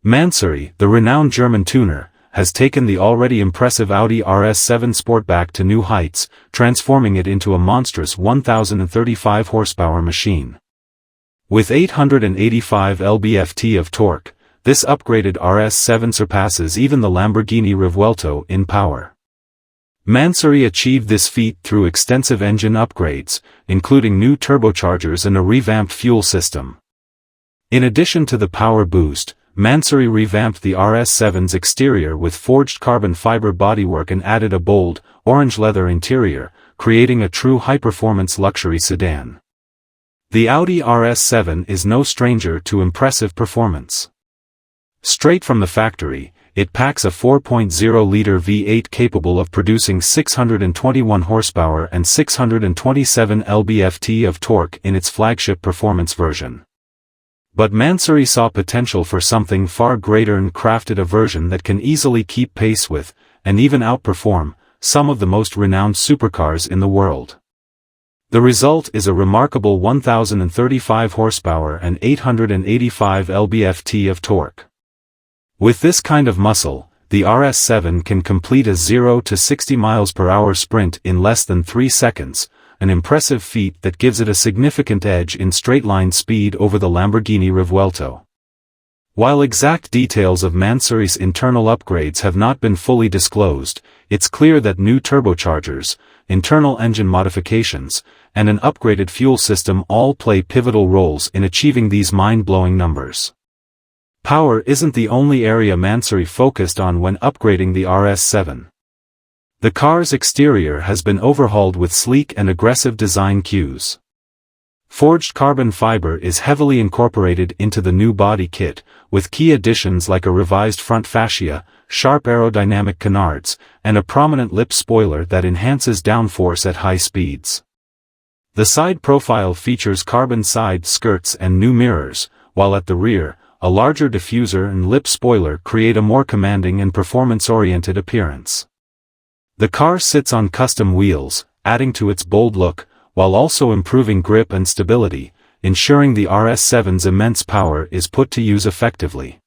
Mansory, the renowned German tuner, has taken the already impressive Audi RS7 Sportback to new heights, transforming it into a monstrous 1,035 horsepower machine. With 885 lb-ft of torque, this upgraded RS7 surpasses even the Lamborghini Revuelto in power. Mansory achieved this feat through extensive engine upgrades, including new turbochargers and a revamped fuel system. In addition to the power boost, Mansory revamped the RS7's exterior with forged carbon fiber bodywork and added a bold, orange leather interior, creating a true high-performance luxury sedan. The Audi RS7 is no stranger to impressive performance. Straight from the factory, it packs a 4.0-liter V8 capable of producing 621 horsepower and 627 lb-ft of torque in its flagship performance version. But Mansory saw potential for something far greater and crafted a version that can easily keep pace with, and even outperform, some of the most renowned supercars in the world. The result is a remarkable 1,035 horsepower and 885 lb-ft of torque. With this kind of muscle, the RS7 can complete a 0 to 60 mph sprint in less than 3 seconds, an impressive feat that gives it a significant edge in straight-line speed over the Lamborghini Revuelto. While exact details of Mansory's internal upgrades have not been fully disclosed, it's clear that new turbochargers, internal engine modifications, and an upgraded fuel system all play pivotal roles in achieving these mind-blowing numbers. Power isn't the only area Mansory focused on when upgrading the RS7. The car's exterior has been overhauled with sleek and aggressive design cues. Forged carbon fiber is heavily incorporated into the new body kit, with key additions like a revised front fascia, sharp aerodynamic canards, and a prominent lip spoiler that enhances downforce at high speeds. The side profile features carbon side skirts and new mirrors, while at the rear, a larger diffuser and lip spoiler create a more commanding and performance-oriented appearance. The car sits on custom wheels, adding to its bold look, while also improving grip and stability, ensuring the RS7's immense power is put to use effectively.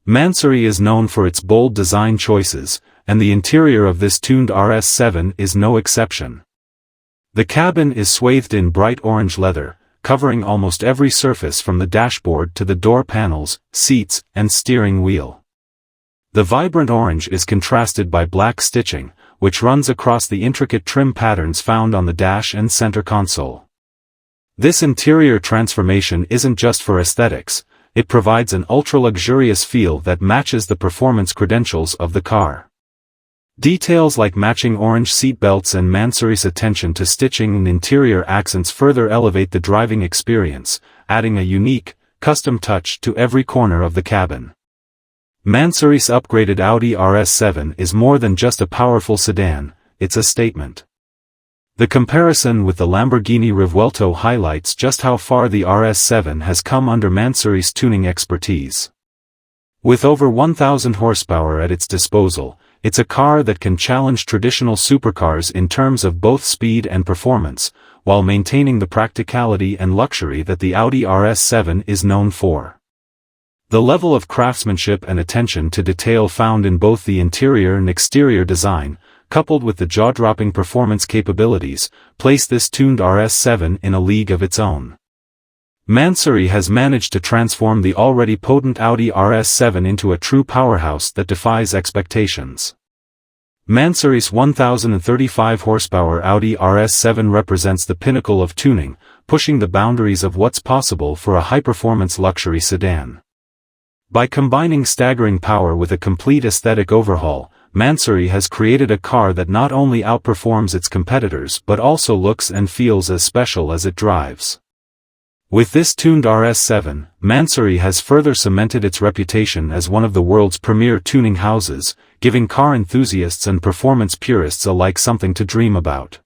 Mansory is known for its bold design choices, and the interior of this tuned RS7 is no exception. The cabin is swathed in bright orange leather, covering almost every surface from the dashboard to the door panels, seats, and steering wheel. The vibrant orange is contrasted by black stitching, which runs across the intricate trim patterns found on the dash and center console. This interior transformation isn't just for aesthetics, it provides an ultra-luxurious feel that matches the performance credentials of the car. Details like matching orange seat belts and Mansory's attention to stitching and interior accents further elevate the driving experience, adding a unique, custom touch to every corner of the cabin. Mansory's upgraded Audi RS7 is more than just a powerful sedan, it's a statement. The comparison with the Lamborghini Revuelto highlights just how far the RS7 has come under Mansory's tuning expertise. With over 1,000 horsepower at its disposal, it's a car that can challenge traditional supercars in terms of both speed and performance, while maintaining the practicality and luxury that the Audi RS7 is known for. The level of craftsmanship and attention to detail found in both the interior and exterior design, coupled with the jaw-dropping performance capabilities, place this tuned RS7 in a league of its own. Mansory has managed to transform the already potent Audi RS7 into a true powerhouse that defies expectations. Mansory's 1,035 horsepower Audi RS7 represents the pinnacle of tuning, pushing the boundaries of what's possible for a high-performance luxury sedan. By combining staggering power with a complete aesthetic overhaul, Mansory has created a car that not only outperforms its competitors but also looks and feels as special as it drives. With this tuned RS7, Mansory has further cemented its reputation as one of the world's premier tuning houses, giving car enthusiasts and performance purists alike something to dream about.